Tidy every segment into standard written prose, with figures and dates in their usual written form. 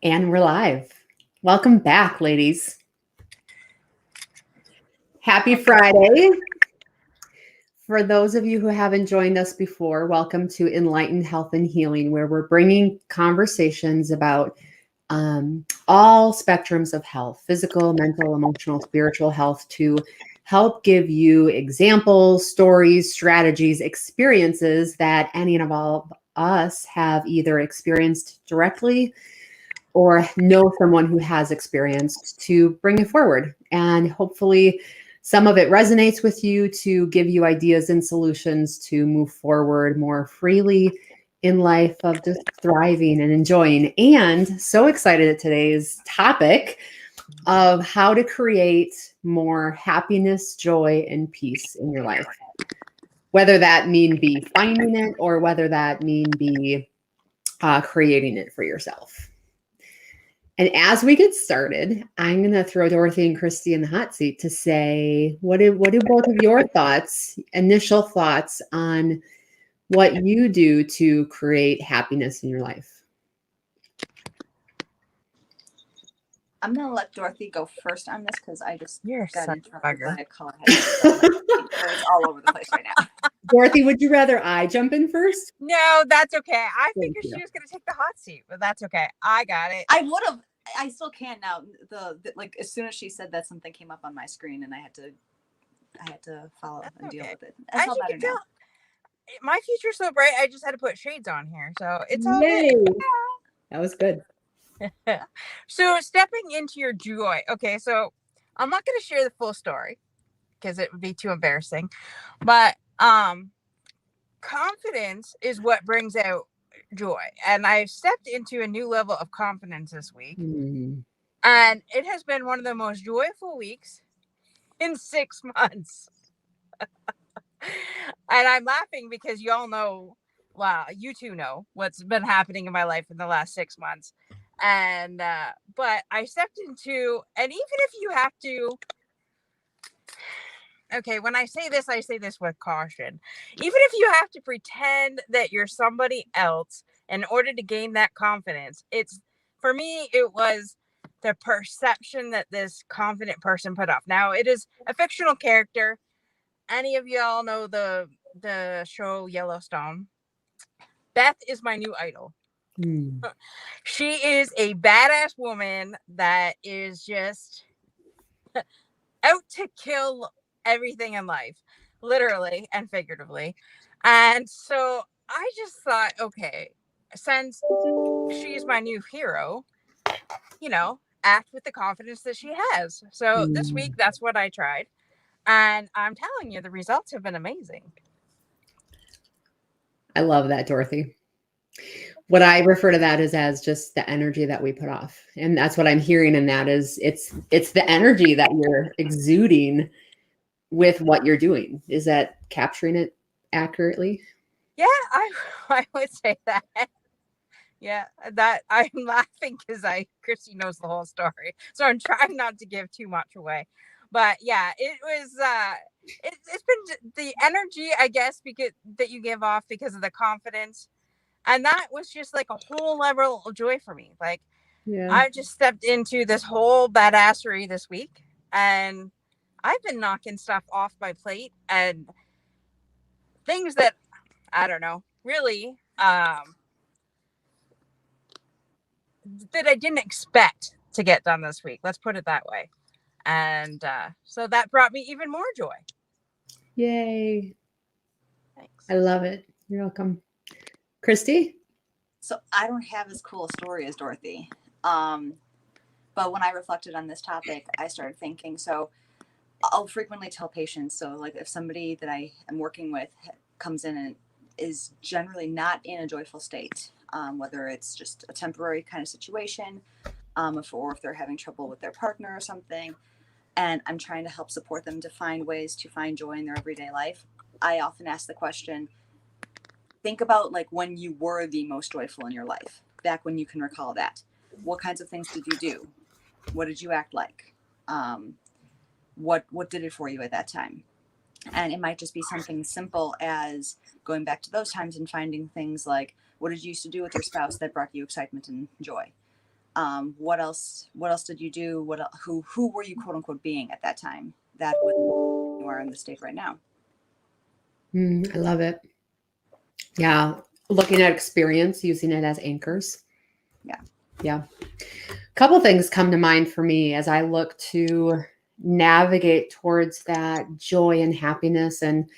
And we're live. Welcome back, ladies. Happy Friday. For those of you who haven't joined us before, welcome to Enlightened Health and Healing, where we're bringing conversations about all spectrums of health, physical, mental, emotional, spiritual health, to help give you examples, stories, strategies, experiences that any and all of us have either experienced directly or know someone who has experienced to bring it forward. And hopefully, some of it resonates with you to give you ideas and solutions to move forward more freely in life of just thriving and enjoying. And so excited at today's topic of how to create more happiness, joy, and peace in your life. Whether that mean be finding it or whether that mean be creating it for yourself. And as we get started, I'm going to throw Dorothy and Christy in the hot seat to say, what do both of your thoughts, initial thoughts on what you do to create happiness in your life? I'm going to let Dorothy go first on this because I just got interrupted by a call. It's all over the place right now. Dorothy, would you rather I jump in first? No, that's okay. I figured she was going to take the hot seat, but that's okay. I got it. I would have. I still can now. Like as soon as she said that, something came up on my screen, and I had to follow and deal with it. As you can tell, my future's so bright. I just had to put shades on here, so it's all good. That was good. So stepping into your joy. Okay, so I'm not going to share the full story because it would be too embarrassing, but confidence is what brings out joy, and I've stepped into a new level of confidence this week, and it has been one of the most joyful weeks in 6 months. And I'm laughing because you all know, well, you two know what's been happening in my life in the last 6 months, and but I stepped into, and even if you have to, okay, when I say this with caution. Even if you have to pretend that you're somebody else in order to gain that confidence, for me, it was the perception that this confident person put off. Now, it is a fictional character. Any of y'all know the show Yellowstone? Beth is my new idol. She is a badass woman that is just out to kill everything in life, literally and figuratively. And so I just thought, okay, since she's my new hero, act with the confidence that she has. So this week, that's what I tried. And I'm telling you, the results have been amazing. I love that, Dorothy. What I refer to that as just the energy that we put off. And that's what I'm hearing in that is it's the energy that you're exuding with what you're doing. Is that capturing it accurately? Yeah, I would say that. Yeah, that I'm laughing because Christy knows the whole story, so I'm trying not to give too much away. But yeah, it was it's been the energy, I guess, because that you give off because of the confidence, and that was just like a whole level of joy for me. Like, I just stepped into this whole badassery this week, and I've been knocking stuff off my plate and things that I don't know really that I didn't expect to get done this week. Let's put it that way. And so that brought me even more joy. Yay. Thanks. I love it. You're welcome. Christy? So I don't have as cool a story as Dorothy. But when I reflected on this topic, I started thinking, so I'll frequently tell patients, so like if somebody that I am working with comes in and is generally not in a joyful state, whether it's just a temporary kind of situation, or if they're having trouble with their partner or something, and I'm trying to help support them to find ways to find joy in their everyday life, I often ask the question, think about like when you were the most joyful in your life, back when you can recall that. What kinds of things did you do? What did you act like? What did it for you at that time? And it might just be something simple as going back to those times and finding things like, what did you used to do with your spouse that brought you excitement and joy? What else did you do? Who were you quote unquote being at that time that was you are in the state right now? I love it. Yeah. Looking at experience, using it as anchors. Yeah. Yeah. A couple things come to mind for me as I look to navigate towards that joy and happiness. And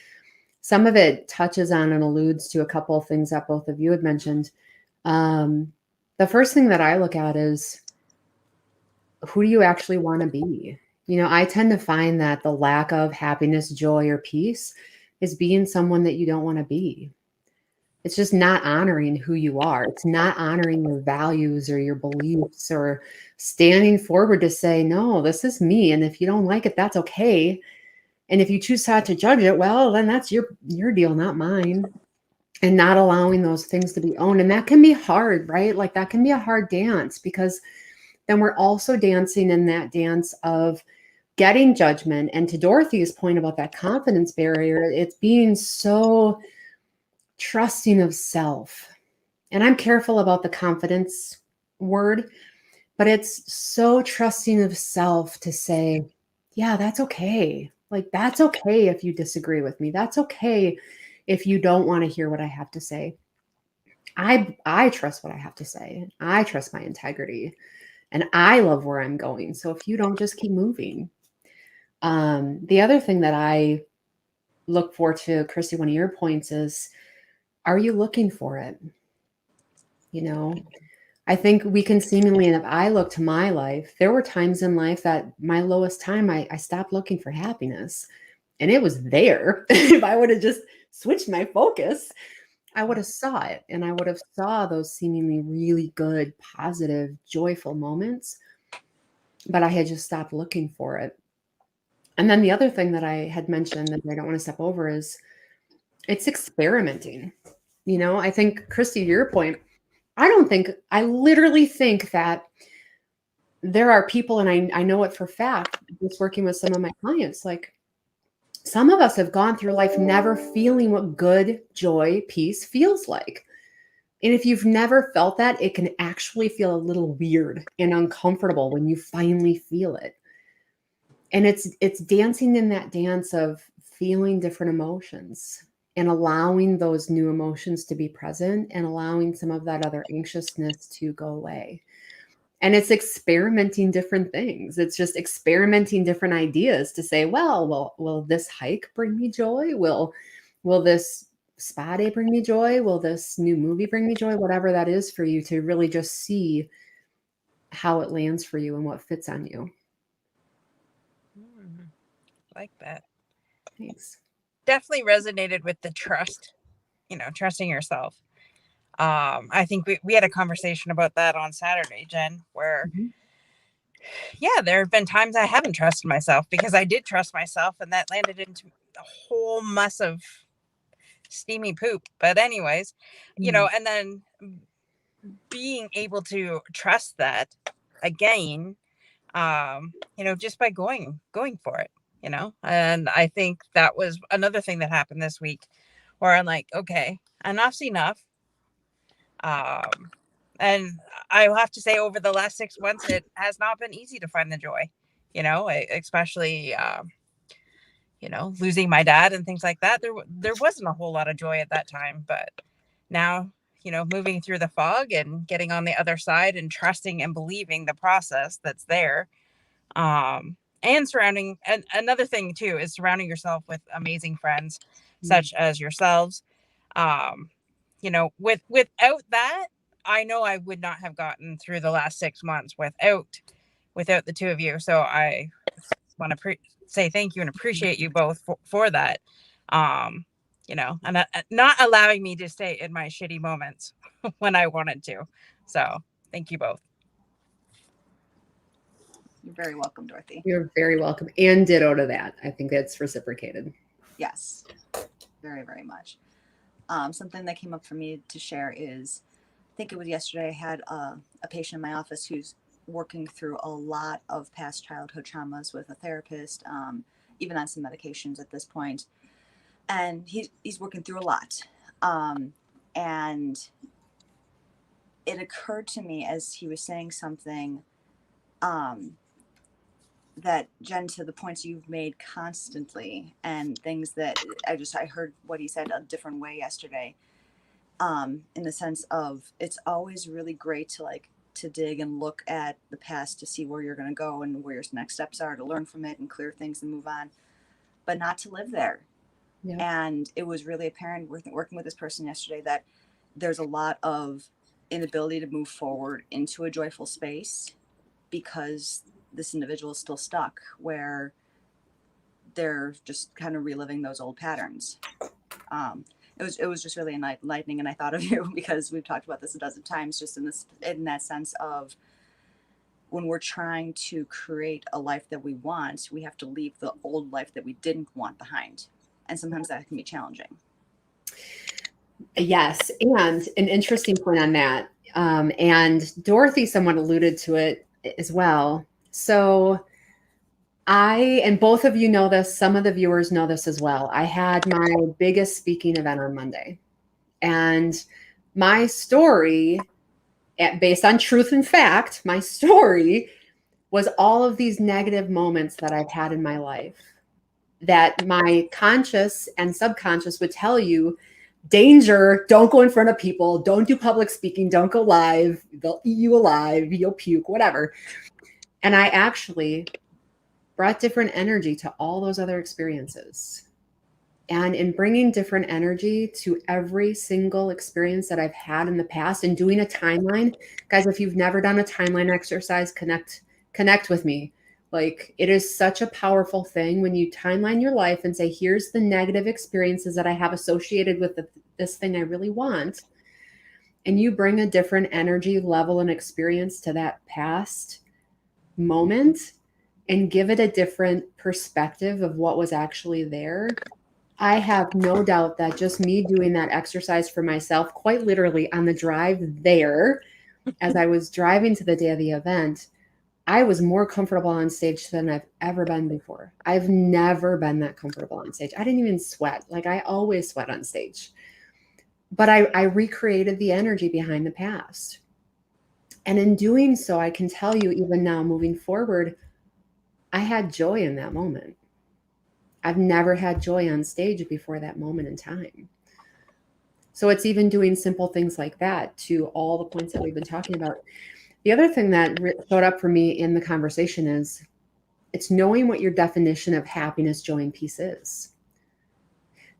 some of it touches on and alludes to a couple of things that both of you had mentioned. The first thing that I look at is, who do you actually want to be? I tend to find that the lack of happiness, joy, or peace is being someone that you don't want to be. It's just not honoring who you are. It's not honoring your values or your beliefs, or standing forward to say, no, this is me. And if you don't like it, that's okay. And if you choose not to judge it, well, then that's your deal, not mine. And not allowing those things to be owned. And that can be hard, right? Like that can be a hard dance, because then we're also dancing in that dance of getting judgment. And to Dorothy's point about that confidence barrier, it's being so trusting of self. And I'm careful about the confidence word, but it's so trusting of self to say, yeah, that's okay. Like, that's okay if you disagree with me. That's okay if you don't want to hear what I have to say. I trust what I have to say. I trust my integrity, and I love where I'm going. So if you don't, just keep moving. The other thing that I look for, to Christy, one of your points is, are you looking for it? I think we can seemingly, and if I look to my life, there were times in life that my lowest time, I stopped looking for happiness, and it was there. If I would have just switched my focus, I would have saw it, and I would have saw those seemingly really good, positive, joyful moments, but I had just stopped looking for it. And then the other thing that I had mentioned that I don't want to step over is, it's experimenting. I think, Christy, to your point, I literally think that there are people, and I know it for fact, just working with some of my clients, like, some of us have gone through life never feeling what good joy, peace feels like. And if you've never felt that, it can actually feel a little weird and uncomfortable when you finally feel it. And it's dancing in that dance of feeling different emotions and allowing those new emotions to be present, and allowing some of that other anxiousness to go away. And it's experimenting different things. It's just experimenting different ideas to say, well, will this hike bring me joy? Will this spa day bring me joy? Will this new movie bring me joy? Whatever that is for you, to really just see how it lands for you and what fits on you. Like that. Thanks. Definitely resonated with the trust, trusting yourself. I think we had a conversation about that on Saturday, Jen, where yeah, there have been times I haven't trusted myself, because I did trust myself, and that landed into a whole mess of steamy poop. But anyways, and then being able to trust that again, just by going for it, and I think that was another thing that happened this week, where I'm like, okay, enough's enough. And I will have to say, over the last 6 months, it has not been easy to find the joy, especially, losing my dad and things like that. There wasn't a whole lot of joy at that time, but now, moving through the fog and getting on the other side and trusting and believing the process that's there. And another thing too is surrounding yourself with amazing friends, such as yourselves. Without that, I know I would not have gotten through the last 6 months without the two of you. So I want to say thank you and appreciate you both for that. And not allowing me to stay in my shitty moments when I wanted to. So thank you both. You're very welcome, Dorothy. You're very welcome. And ditto to that. I think that's reciprocated. Yes, very, very much. Something that came up for me to share is, I think it was yesterday, I had a patient in my office who's working through a lot of past childhood traumas with a therapist, even on some medications at this point. And he's working through a lot. And it occurred to me as he was saying something, that, Jen, to the points you've made constantly and things that I heard what he said a different way yesterday, in the sense of it's always really great to dig and look at the past to see where you're going to go and where your next steps are, to learn from it and clear things and move on, but not to live there. Yep. And it was really apparent working with this person yesterday that there's a lot of inability to move forward into a joyful space because this individual is still stuck where they're just kind of reliving those old patterns. It was just really enlightening, and I thought of you because we've talked about this a dozen times, just in that sense of when we're trying to create a life that we want, we have to leave the old life that we didn't want behind, and sometimes that can be challenging. Yes, and an interesting point on that, and Dorothy somewhat alluded to it as well. So and both of you know this, some of the viewers know this as well. I had my biggest speaking event on Monday, and my story, based on truth and fact, my story was all of these negative moments that I've had in my life that my conscious and subconscious would tell you, danger, don't go in front of people, don't do public speaking, don't go live, they'll eat you alive, you'll puke, whatever. And I actually brought different energy to all those other experiences. And in bringing different energy to every single experience that I've had in the past and doing a timeline, guys, if you've never done a timeline exercise, connect with me. Like, it is such a powerful thing when you timeline your life and say, here's the negative experiences that I have associated with this thing I really want. And you bring a different energy level and experience to that past moment and give it a different perspective of what was actually there. I have no doubt that just me doing that exercise for myself, quite literally on the drive there, as I was driving to the day of the event, I was more comfortable on stage than I've ever been before. I've never been that comfortable on stage. I didn't even sweat. Like, I always sweat on stage. But I recreated the energy behind the past. And in doing so, I can tell you, even now moving forward, I had joy in that moment. I've never had joy on stage before that moment in time. So it's even doing simple things like that to all the points that we've been talking about. The other thing that showed up for me in the conversation is it's knowing what your definition of happiness, joy, and peace is.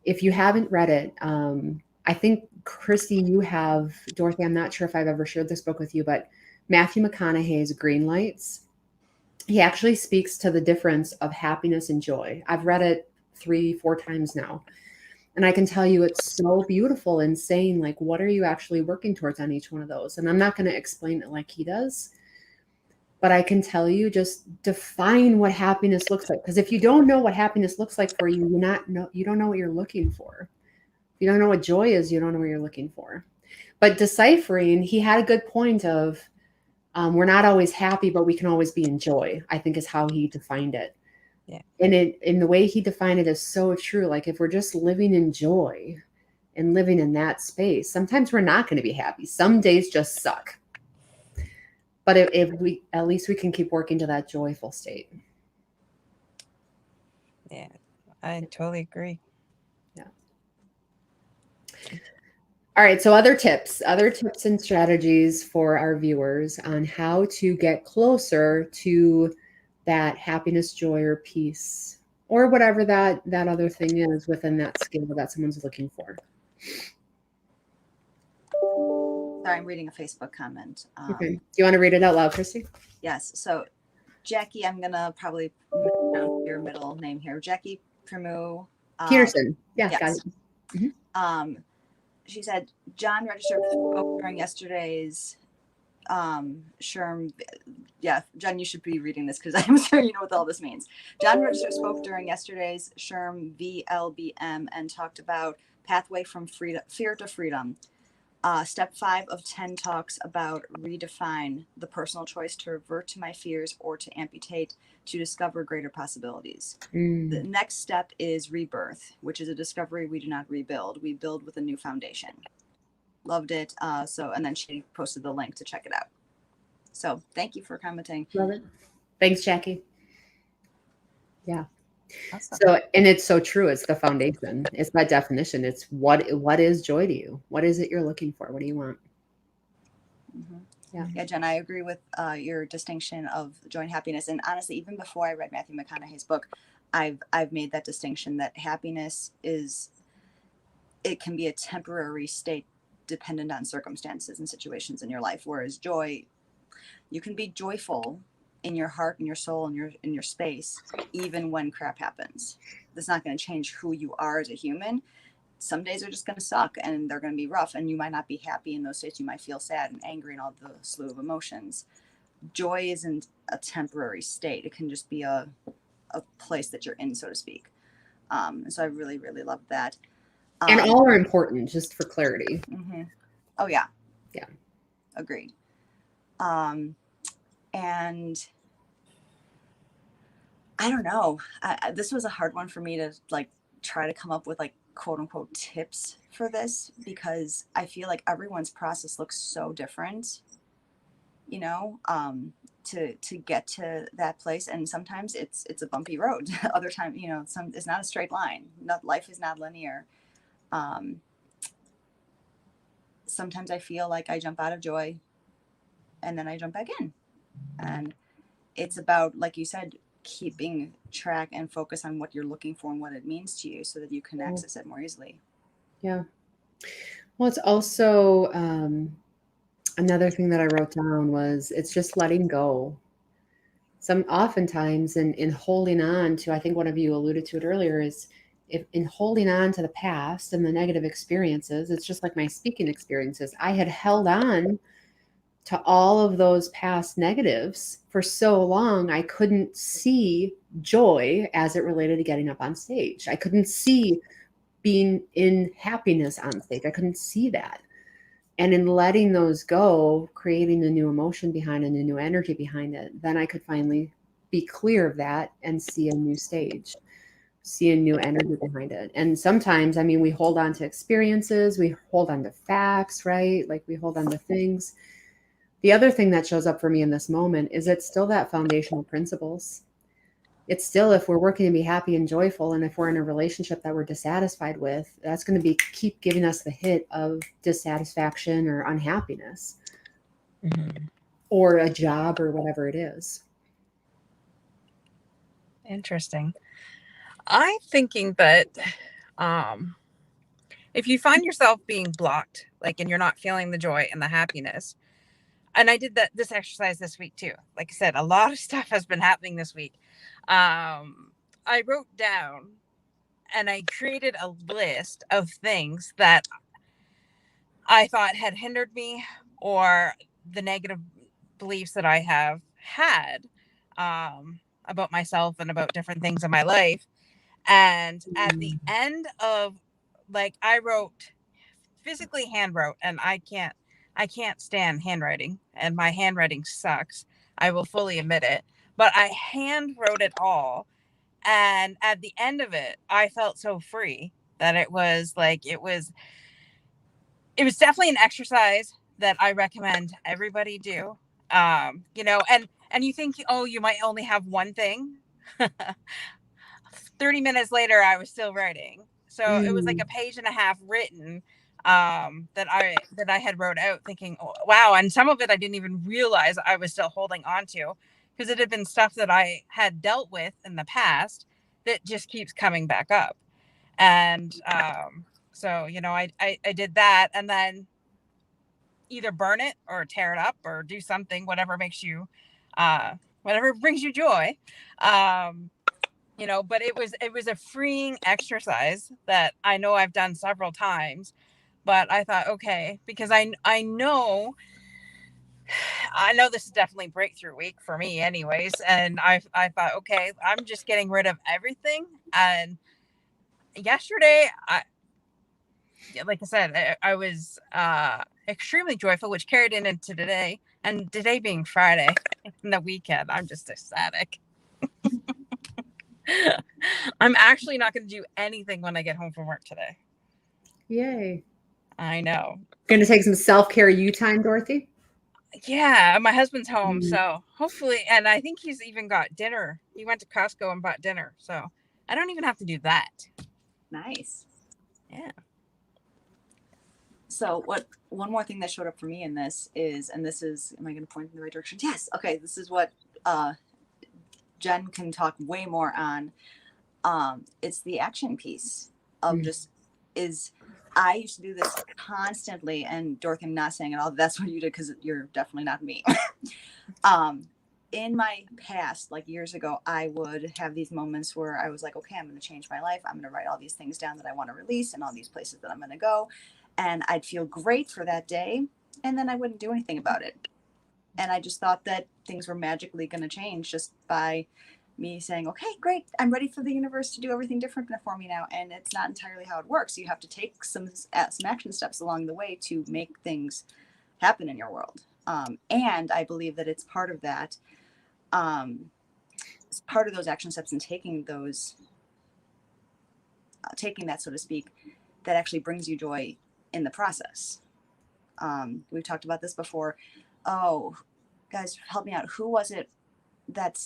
If you haven't read it, I think, Christy, you have, Dorothy, I'm not sure if I've ever shared this book with you, but Matthew McConaughey's Green Lights. He actually speaks to the difference of happiness and joy. I've read it 3-4 times now. And I can tell you it's so beautiful in saying, like, what are you actually working towards on each one of those? And I'm not going to explain it like he does, but I can tell you, just define what happiness looks like. Because if you don't know what happiness looks like for you, you don't know what you're looking for. If you don't know what joy is, you don't know what you're looking for. But deciphering, he had a good point of, we're not always happy, but we can always be in joy, I think is how he defined it. Yeah. And in the way he defined it is so true. Like, if we're just living in joy and living in that space, sometimes we're not going to be happy. Some days just suck. But if we, at least we can keep working to that joyful state. Yeah, I totally agree. Yeah. All right. So other tips and strategies for our viewers on how to get closer to that happiness, joy, or peace, or whatever that other thing is within that scale that someone's looking for. Sorry, I'm reading a Facebook comment. Okay. Do you want to read it out loud, Christy? Yes. So, Jackie, I'm going to probably pronounce your middle name here. Jackie Primu. Peterson. Yeah, yes. got it. Mm-hmm. She said, John registered during yesterday's SHRM. Yeah, John, you should be reading this because I'm sure you know what all this means. John registered spoke during yesterday's SHRM VLBM and talked about pathway from fear to freedom. Step 5 of 10 talks about redefine the personal choice to revert to my fears or to amputate to discover greater possibilities. The next step is rebirth, which is a discovery we do not rebuild. We build with a new foundation. loved it. And then she posted the link to check it out. So thank you for commenting. Love it. Thanks, Jackie. Yeah. Awesome. So, and it's so true. It's the foundation. It's that definition. It's what is joy to you? What is it you're looking for? What do you want? Mm-hmm. Yeah, Jen, I agree with your distinction of joy and happiness. And honestly, even before I read Matthew McConaughey's book, I've made that distinction that happiness it can be a temporary state dependent on circumstances and situations in your life. Whereas joy, you can be joyful in your heart and your soul and in your space, even when crap happens. That's not going to change who you are as a human. Some days are just going to suck and they're going to be rough, and you might not be happy in those states. You might feel sad and angry and all the slew of emotions. Joy isn't a temporary state. It can just be a place that you're in, so to speak. So I really, really love that. And all are important, just for clarity. Mm-hmm. Oh, yeah. Yeah. Agreed. And I don't know. This was a hard one for me to like try to come up with like quote unquote tips for this, because I feel like everyone's process looks so different, you know, to get to that place. And sometimes it's a bumpy road. Other times, you know, it's not a straight line. Life is not linear. Sometimes I feel like I jump out of joy and then I jump back in. And it's about, like you said, keeping track and focus on what you're looking for and what it means to you so that you can access it more easily. Yeah. Well, it's also another thing that I wrote down was it's just letting go. Oftentimes in holding on to, I think one of you alluded to it earlier, is if in holding on to the past and the negative experiences, it's just like my speaking experiences. I had held on to all of those past negatives for so long, I couldn't see joy as it related to getting up on stage. I couldn't see being in happiness on stage. I couldn't see that. And in letting those go, creating a new emotion behind it, a new energy behind it, then I could finally be clear of that and see a new stage, see a new energy behind it. And sometimes, I mean, we hold on to experiences, we hold on to facts, right? Like we hold on to things. The other thing that shows up for me in this moment is it's still that foundational principles. It's still, if we're working to be happy and joyful, and if we're in a relationship that we're dissatisfied with, that's going to keep giving us the hit of dissatisfaction or unhappiness, or a job or whatever it is. Interesting. I'm thinking that if you find yourself being blocked, like, and you're not feeling the joy and the happiness, and I did this exercise this week too. Like I said, a lot of stuff has been happening this week. I wrote down and I created a list of things that I thought had hindered me, or the negative beliefs that I have had about myself and about different things in my life. And at the end of, like, I wrote, physically hand wrote, and I can't stand handwriting, and my handwriting sucks. I will fully admit it, but I hand wrote it all. And at the end of it, I felt so free that it was definitely an exercise that I recommend everybody do. You know, and you think, oh, you might only have one thing. 30 minutes later, I was still writing. So it was like a page and a half written that I had wrote out, thinking, oh, wow. And some of it I didn't even realize I was still holding on to, because it had been stuff that I had dealt with in the past that just keeps coming back up. And so, you know, I did that, and then either burn it or tear it up or do something, whatever makes you, whatever brings you joy. You know, but it was a freeing exercise that I know I've done several times, but I thought, okay, because I know this is definitely breakthrough week for me anyways. And I thought, okay, I'm just getting rid of everything. And yesterday, like I said, I was extremely joyful, which carried into today, and today being Friday and the weekend, I'm just ecstatic. I'm actually not going to do anything when I get home from work today. Yay. I know. Gonna take some self-care you time, Dorothy? Yeah, my husband's home, Mm. so hopefully, and I think he's even got dinner. He went to Costco and bought dinner, so I don't even have to do that. Nice. Yeah. So one more thing that showed up for me in this is, and this is, am I going to point in the right direction? Yes. Okay. This is what Jen can talk way more on. It's the action piece of just is, I used to do this constantly, and Dorothy, I'm not saying at all that's what you did, because you're definitely not me. In my past, like years ago, I would have these moments where I was like, okay, I'm going to change my life. I'm going to write all these things down that I want to release and all these places that I'm going to go. And I'd feel great for that day. And then I wouldn't do anything about it. And I just thought that things were magically going to change just by me saying, okay, great, I'm ready for the universe to do everything different for me now. And it's not entirely how it works. You have to take some action steps along the way to make things happen in your world. And I believe that it's part of that. It's part of those action steps and taking that, so to speak, that actually brings you joy in the process. We've talked about this before. Oh, guys, help me out. Who was it that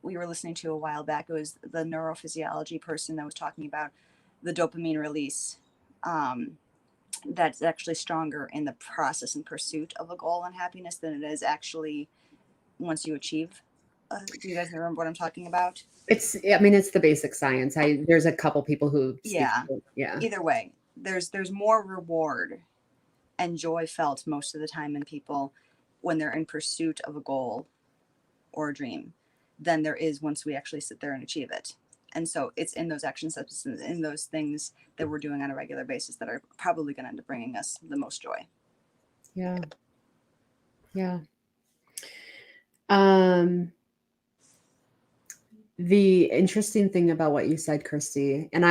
we were listening to a while back? It was the neurophysiology person that was talking about the dopamine release. That's actually stronger in the process and pursuit of a goal and happiness than it is actually once you achieve. Do you guys remember what I'm talking about? It's the basic science. There's a couple people who speak Yeah. to it. Yeah. Either way, there's more reward and joy felt most of the time in people when they're in pursuit of a goal or a dream than there is once we actually sit there and achieve it. And so it's in those action steps, in those things that we're doing on a regular basis that are probably going to end up bringing us the most joy. Yeah. Yeah. The interesting thing about what you said, Christy, and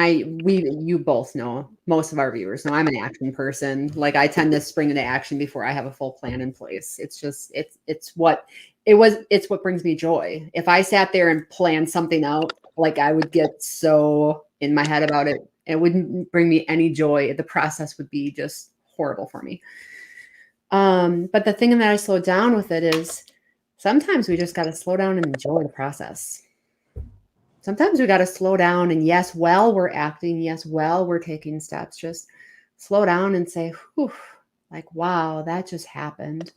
you both know, most of our viewers know I'm an action person. Like, I tend to spring into action before I have a full plan in place. It's just, it's what brings me joy. If I sat there and planned something out, like, I would get so in my head about it. It wouldn't bring me any joy. The process would be just horrible for me. But the thing that I slow down with it is sometimes we just got to slow down and enjoy the process. Sometimes we got to slow down, and yes, while we're acting, yes, while we're taking steps, just slow down and say, whew, like, wow, that just happened.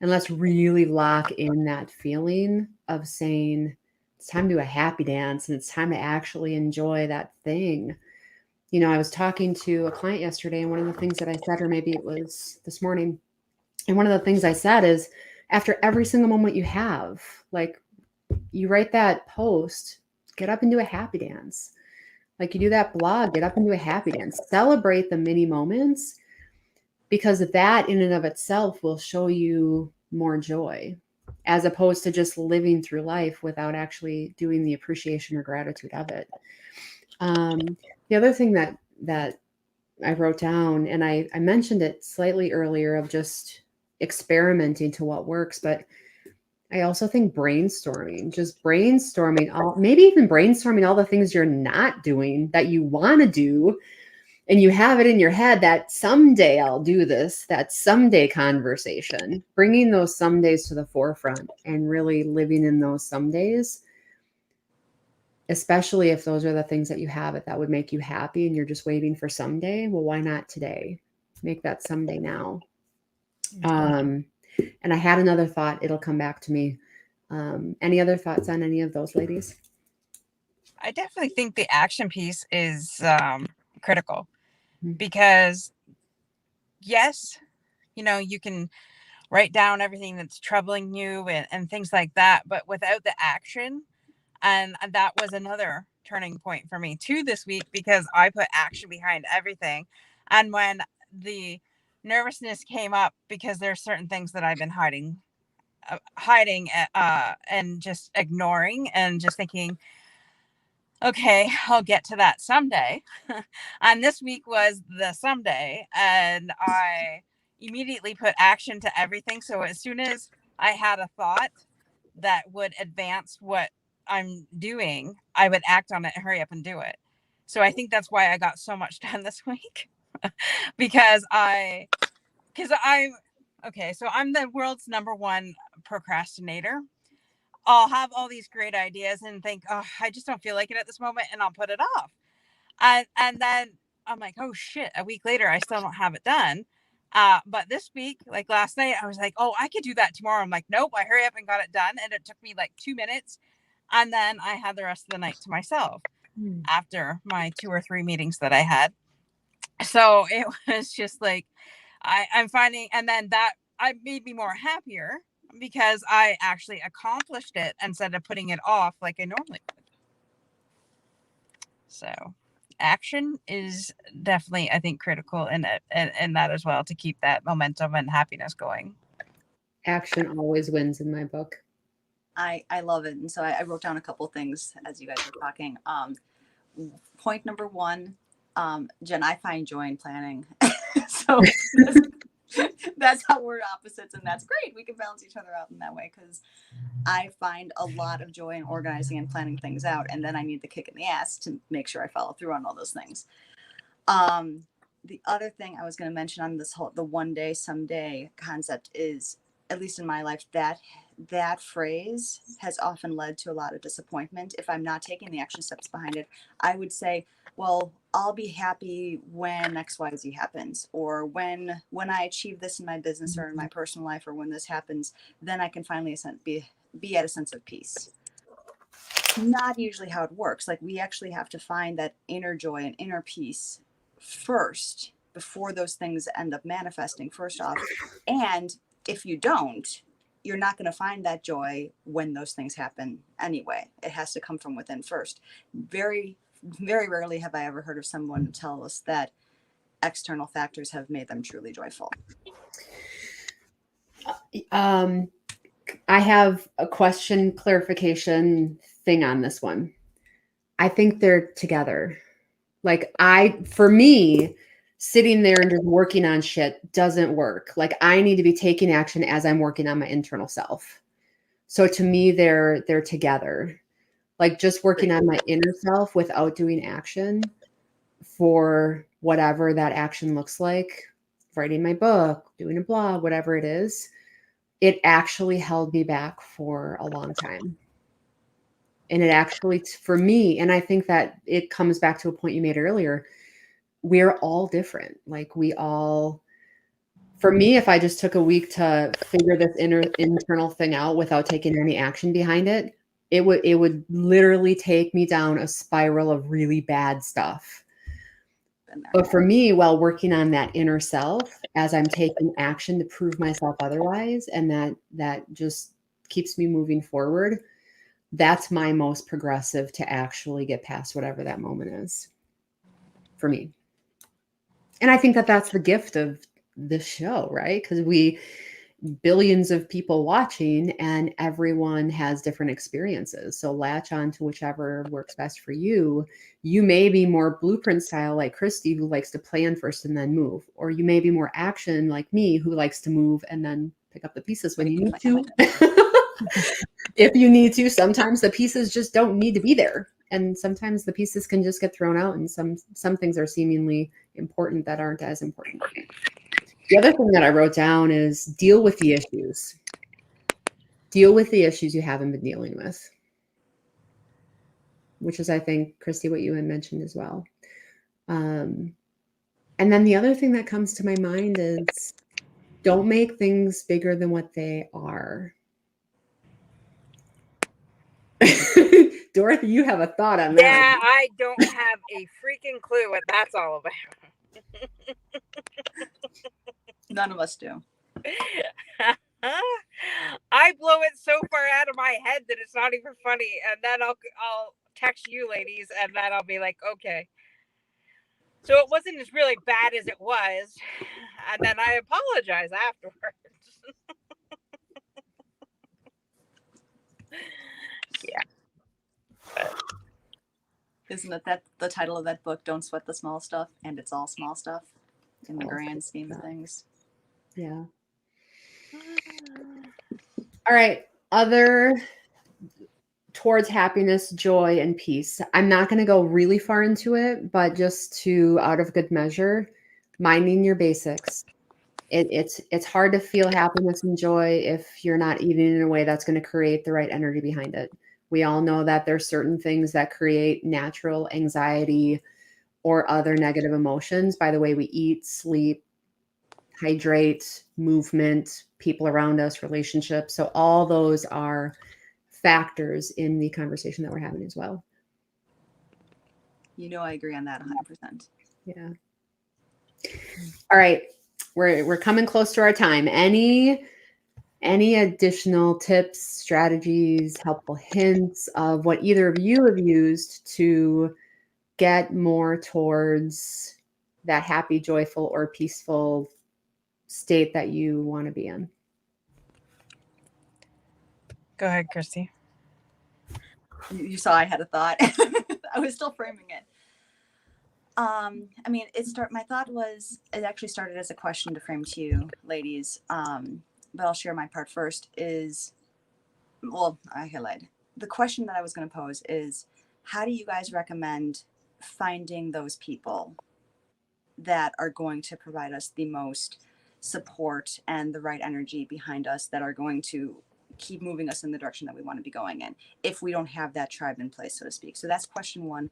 And let's really lock in that feeling of saying, it's time to do a happy dance and it's time to actually enjoy that thing. You know, I was talking to a client yesterday, and one of the things that I said, or maybe it was this morning, and one of the things I said is, after every single moment you have, like, you write that post, get up and do a happy dance. Like, you do that blog, get up and do a happy dance. Celebrate the mini moments, because that in and of itself will show you more joy, as opposed to just living through life without actually doing the appreciation or gratitude of it. The other thing that I wrote down, and I mentioned it slightly earlier, of just experimenting to what works, but I also think just brainstorming maybe even brainstorming all the things you're not doing that you want to do. And you have it in your head that someday I'll do this, that someday conversation, bringing those somedays to the forefront and really living in those somedays, especially if those are the things that you have that would make you happy and you're just waiting for someday. Well, why not today? Make that someday now. And I had another thought. It'll come back to me. Any other thoughts on any of those, ladies? I definitely think the action piece is critical, because yes, you can write down everything that's troubling you and things like that, but without the action, and that was another turning point for me too this week, because I put action behind everything. And when the nervousness came up, because there's certain things that I've been hiding and just ignoring and just thinking, okay, I'll get to that someday. And this week was the someday, and I immediately put action to everything. So as soon as I had a thought that would advance what I'm doing, I would act on it and hurry up and do it. So I think that's why I got so much done this week. because I'm okay. So I'm the world's #1 procrastinator. I'll have all these great ideas and think, oh, I just don't feel like it at this moment, and I'll put it off. And then I'm like, oh shit, a week later, I still don't have it done. But this week, like last night, I was like, oh, I could do that tomorrow. I'm like, nope, I hurry up and got it done. And it took me like 2 minutes. And then I had the rest of the night to myself after my 2 or 3 meetings that I had. So it was just like, I'm finding, and then that I made me more happier because I actually accomplished it instead of putting it off like I normally would. So action is definitely, I think, critical in it and that as well, to keep that momentum and happiness going. Action always wins in my book. I love it. And so I wrote down a couple things as you guys were talking. Point number 1, Jen, I find joy in planning. So that's how we're opposites, and that's great. We can balance each other out in that way, because I find a lot of joy in organizing and planning things out, and then I need the kick in the ass to make sure I follow through on all those things. The other thing I was going to mention on this whole the one day someday concept is, at least in my life, that phrase has often led to a lot of disappointment. If I'm not taking the action steps behind it, I would say, well, I'll be happy when XYZ happens, or when I achieve this in my business or in my personal life, or when this happens, then I can finally be at a sense of peace. Not usually how it works. Like, we actually have to find that inner joy and inner peace first before those things end up manifesting, first off. And if you don't, you're not going to find that joy when those things happen anyway. It has to come from within first. Very, very rarely have I ever heard of someone tell us that external factors have made them truly joyful. I have a question clarification thing on this one. I think they're together. Like, for me, sitting there and just working on shit doesn't work. Like, I need to be taking action as I'm working on my internal self. So to me, they're together. Like, just working on my inner self without doing action for whatever that action looks like, writing my book, doing a blog, whatever it is, it actually held me back for a long time. And it actually, for me, and I think that it comes back to a point you made earlier, we're all different. Like, for me, if I just took a week to figure this internal thing out without taking any action behind it, it would literally take me down a spiral of really bad stuff. But for me, while working on that inner self, as I'm taking action to prove myself otherwise, and that just keeps me moving forward, that's my most progressive to actually get past whatever that moment is for me. And I think that that's the gift of this show, right? Because billions of people watching, and everyone has different experiences. So latch on to whichever works best for you. You may be more blueprint style like Christy, who likes to plan first and then move. Or you may be more action like me, who likes to move and then pick up the pieces when you need to. If you need to. Sometimes the pieces just don't need to be there. And sometimes the pieces can just get thrown out, and some things are seemingly important that aren't as important. The other thing that I wrote down is deal with the issues. Deal with the issues you haven't been dealing with, which is, I think, Christy, what you had mentioned as well. And then the other thing that comes to my mind is don't make things bigger than what they are. Dorothy, you have a thought on that. Yeah, I don't have a freaking clue what that's all about. None of us do. I blow it so far out of my head that it's not even funny, and then I'll text you ladies, and then I'll be like, okay. So it wasn't as really bad as it was, and then I apologize afterwards. Yeah. Isn't it that the title of that book, Don't Sweat the Small Stuff? And it's all small stuff in the grand scheme of things. Yeah. All right. Other towards happiness, joy, and peace. I'm not going to go really far into it, but just to, out of good measure, minding your basics. It's hard to feel happiness and joy if you're not eating in a way that's going to create the right energy behind it. We all know that there's certain things that create natural anxiety or other negative emotions by the way we eat, sleep, hydrate, movement, people around us, relationships. So all those are factors in the conversation that we're having as well. You know, I agree on that 100%. Yeah. All right. We're coming close to our time. Any additional tips, strategies, helpful hints of what either of you have used to get more towards that happy, joyful, or peaceful state that you want to be in? Go ahead, Christy. You saw I had a thought. I was still framing it. I mean, my thought was, it actually started as a question to frame to you, ladies. But I'll share my part first is, well, I highlighted. The question that I was going to pose is, how do you guys recommend finding those people that are going to provide us the most support and the right energy behind us that are going to keep moving us in the direction that we want to be going in if we don't have that tribe in place, so to speak? So that's question one.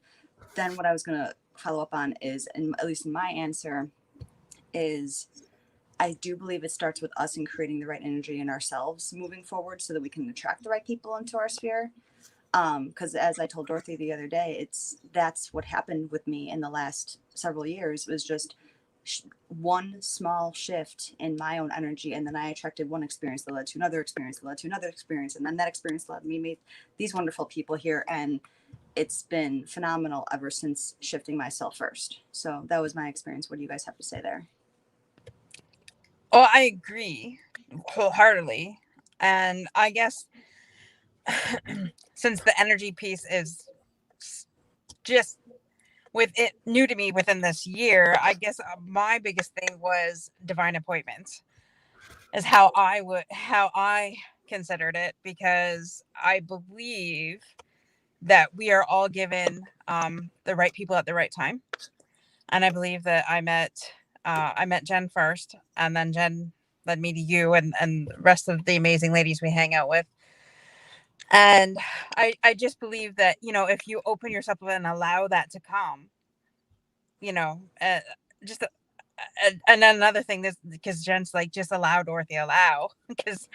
Then what I was going to follow up on is, and at least in my answer, is I do believe it starts with us in creating the right energy in ourselves moving forward so that we can attract the right people into our sphere. Because as I told Dorothy the other day, that's what happened with me in the last several years, was just one small shift in my own energy, and then I attracted one experience that led to another experience, that led to another experience, and then that experience led me to meet these wonderful people here, and it's been phenomenal ever since shifting myself first. So that was my experience. What do you guys have to say there? Well, I agree wholeheartedly, and I guess since the energy piece is just with it new to me within this year, I guess my biggest thing was divine appointments is how I considered it, because I believe that we are all given the right people at the right time. And I believe that I met Jen first, and then Jen led me to you and the rest of the amazing ladies we hang out with. And I just believe that, if you open yourself up and allow that to come, just and then another thing is because Jen's like, just allow Dorothy, allow, because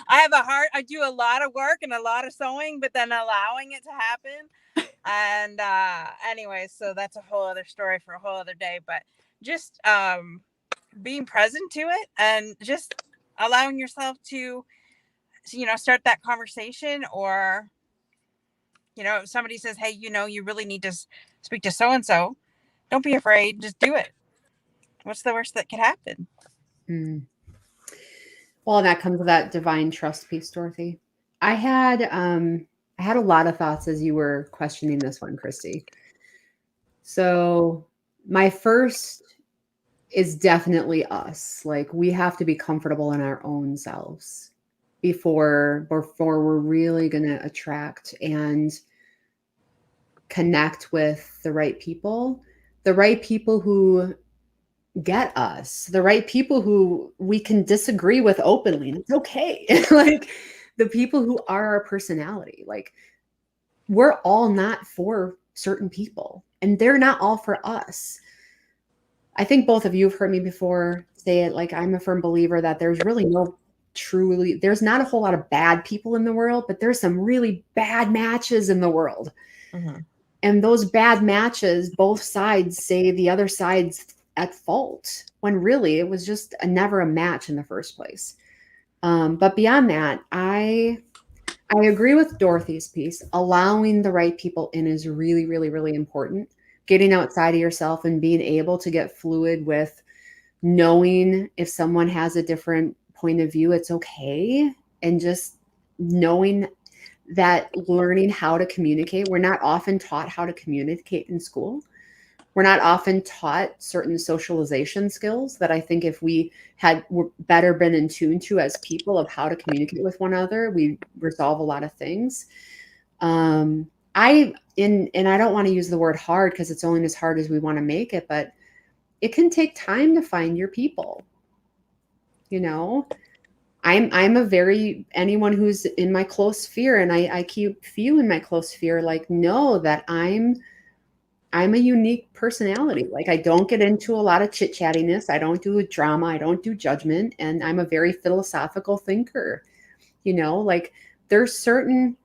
I do a lot of work and a lot of sewing, but then allowing it to happen. And anyway, so that's a whole other story for a whole other day, but just being present to it and just allowing yourself to start that conversation, or if somebody says, hey, you really need to speak to so and so, don't be afraid, just do it. What's the worst that could happen? Well, that comes with that divine trust piece, Dorothy. I had a lot of thoughts as you were questioning this one, Christy. So my first is definitely us. Like, we have to be comfortable in our own selves before we're really going to attract and connect with the right people who get us, the right people who we can disagree with openly, and it's okay. Like, the people who are our personality. Like, we're all not for certain people, and they're not all for us. I think both of you have heard me before say it. Like, I'm a firm believer that there's not a whole lot of bad people in the world, but there's some really bad matches in the world. Mm-hmm. And those bad matches, both sides say the other side's at fault, when really it was just never a match in the first place. But beyond that, I agree with Dorothy's piece. Allowing the right people in is really, really, really important. Getting outside of yourself and being able to get fluid with knowing if someone has a different point of view, it's okay. And just knowing that, learning how to communicate. We're not often taught how to communicate in school. We're not often taught certain socialization skills that I think if we were better been in tune to as people of how to communicate with one another, we resolve a lot of things. And I don't want to use the word hard because it's only as hard as we want to make it, but it can take time to find your people. You know, I'm a very, anyone who's in my close sphere, and I keep few in my close sphere, like, know that I'm a unique personality. Like, I don't get into a lot of chit chattiness. I don't do drama. I don't do judgment. And I'm a very philosophical thinker. You know, like, there's certain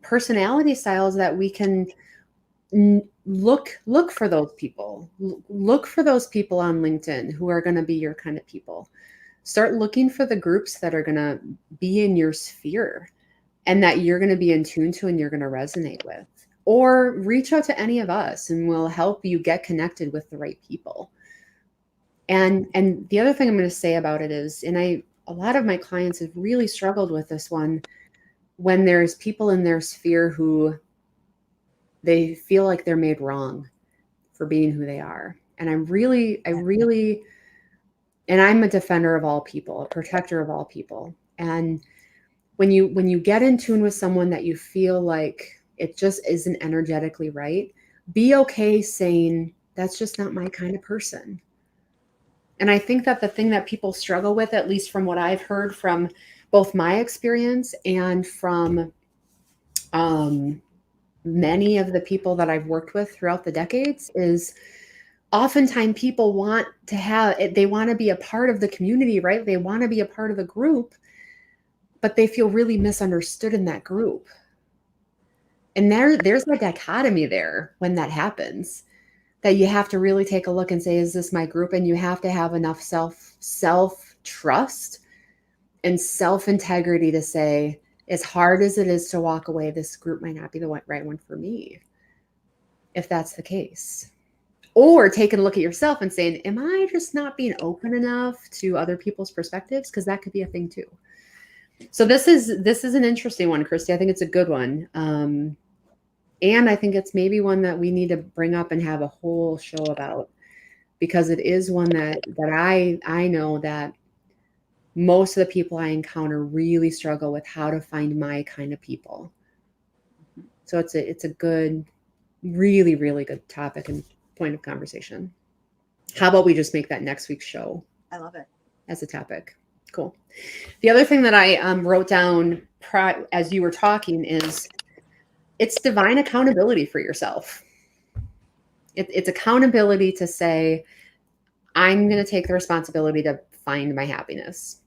personality styles that we can look for those people. Look for those people on LinkedIn who are going to be your kind of people. Start looking for the groups that are going to be in your sphere and that you're going to be in tune to and you're going to resonate with. Or reach out to any of us and we'll help you get connected with the right people. And the other thing I'm going to say about it is, and a lot of my clients have really struggled with this one, when there's people in their sphere who they feel like they're made wrong for being who they are. And I really, and I'm a defender of all people, a protector of all people. And when you get in tune with someone that you feel like it just isn't energetically right, be okay saying, that's just not my kind of person. And I think that the thing that people struggle with, at least from what I've heard from both my experience and from many of the people that I've worked with throughout the decades, is oftentimes people want to be a part of the community, right? They want to be a part of the group, but they feel really misunderstood in that group. And there's a dichotomy there when that happens, that you have to really take a look and say, is this my group? And you have to have enough self trust and self integrity to say, as hard as it is to walk away, this group might not be the right one for me, if that's the case. Or taking a look at yourself and saying, am I just not being open enough to other people's perspectives? Because that could be a thing too. So this is an interesting one, Christy. I think it's a good one. And I think it's maybe one that we need to bring up and have a whole show about, because it is one that I know that most of the people I encounter really struggle with how to find my kind of people. So it's a good, really, really good topic and point of conversation. How about we just make that next week's show? I love it. As a topic. Cool. The other thing that I wrote down as you were talking is, it's divine accountability for yourself. It's accountability to say, I'm going to take the responsibility to find my happiness.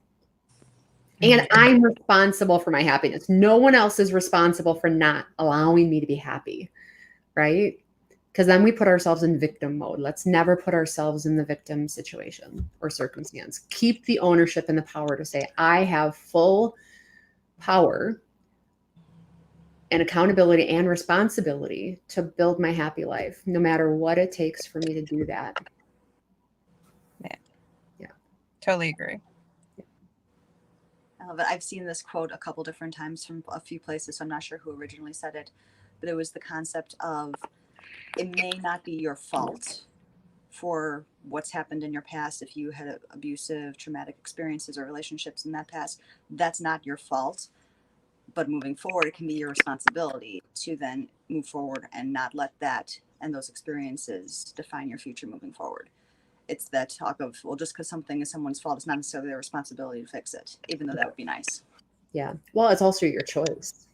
And I'm responsible for my happiness. No one else is responsible for not allowing me to be happy, right? Because then we put ourselves in victim mode. Let's never put ourselves in the victim situation or circumstance. Keep the ownership and the power to say, I have full power and accountability and responsibility to build my happy life, no matter what it takes for me to do that. Yeah. Totally agree. I love it. I've seen this quote a couple different times from a few places, so I'm not sure who originally said it, but it was the concept of, it may not be your fault for what's happened in your past. If you had abusive, traumatic experiences or relationships in that past, that's not your fault. But moving forward, it can be your responsibility to then move forward and not let that and those experiences define your future moving forward. It's that talk of, well, just because something is someone's fault, it's not necessarily their responsibility to fix it, even though that would be nice. Yeah. Well, it's also your choice.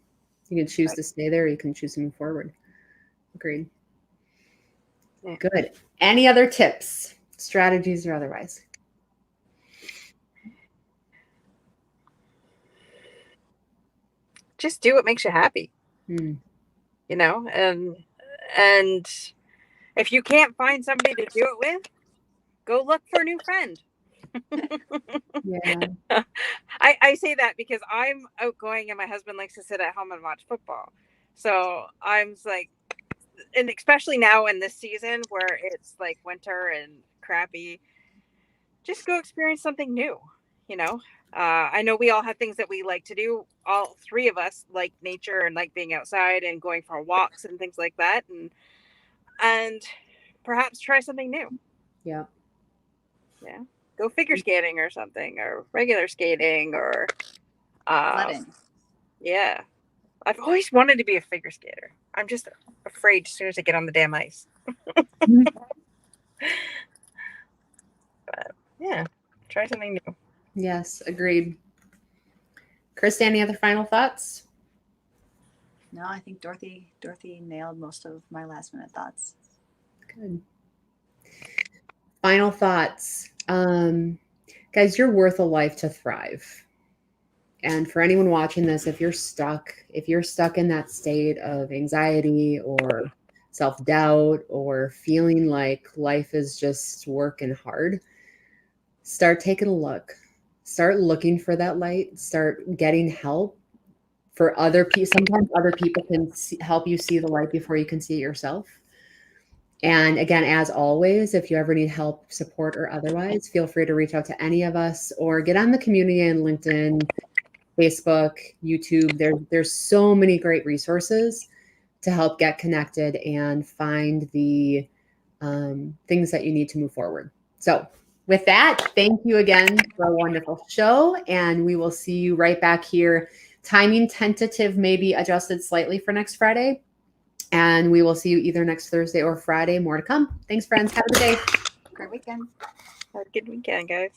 You can choose to stay there. You can choose to move forward. Agreed. Yeah. Good. Any other tips, strategies, or otherwise? Just do what makes you happy. You know, and if you can't find somebody to do it with, go look for a new friend. Yeah. I say that because I'm outgoing and my husband likes to sit at home and watch football. So I'm like, and especially now in this season where it's like winter and crappy, just go experience something new, you know. I know we all have things that we like to do. All three of us like nature and like being outside and going for walks and things like that, and perhaps try something new. Yeah. Go figure skating or something, or regular skating, or Sledding. Yeah, I've always wanted to be a figure skater. I'm just afraid as soon as I get on the damn ice. Yeah. Try something new. Yes, agreed. Krista, any other final thoughts? No, I think Dorothy nailed most of my last minute thoughts. Good. Final thoughts. Guys, you're worth a life to thrive. And for anyone watching this, if you're stuck in that state of anxiety or self-doubt or feeling like life is just working hard, start taking a look. Start looking for that light. Start getting help for other people. Sometimes other people can help you see the light before you can see it yourself. And again, as always, if you ever need help, support, or otherwise, feel free to reach out to any of us or get on the community on LinkedIn, Facebook, YouTube. There's so many great resources to help get connected and find the things that you need to move forward. So with that, thank you again for a wonderful show. And we will see you right back here. Timing tentative, maybe adjusted slightly for next Friday. And we will see you either next Thursday or Friday. More to come. Thanks, friends. Have a good day. Great weekend. Have a good weekend, guys.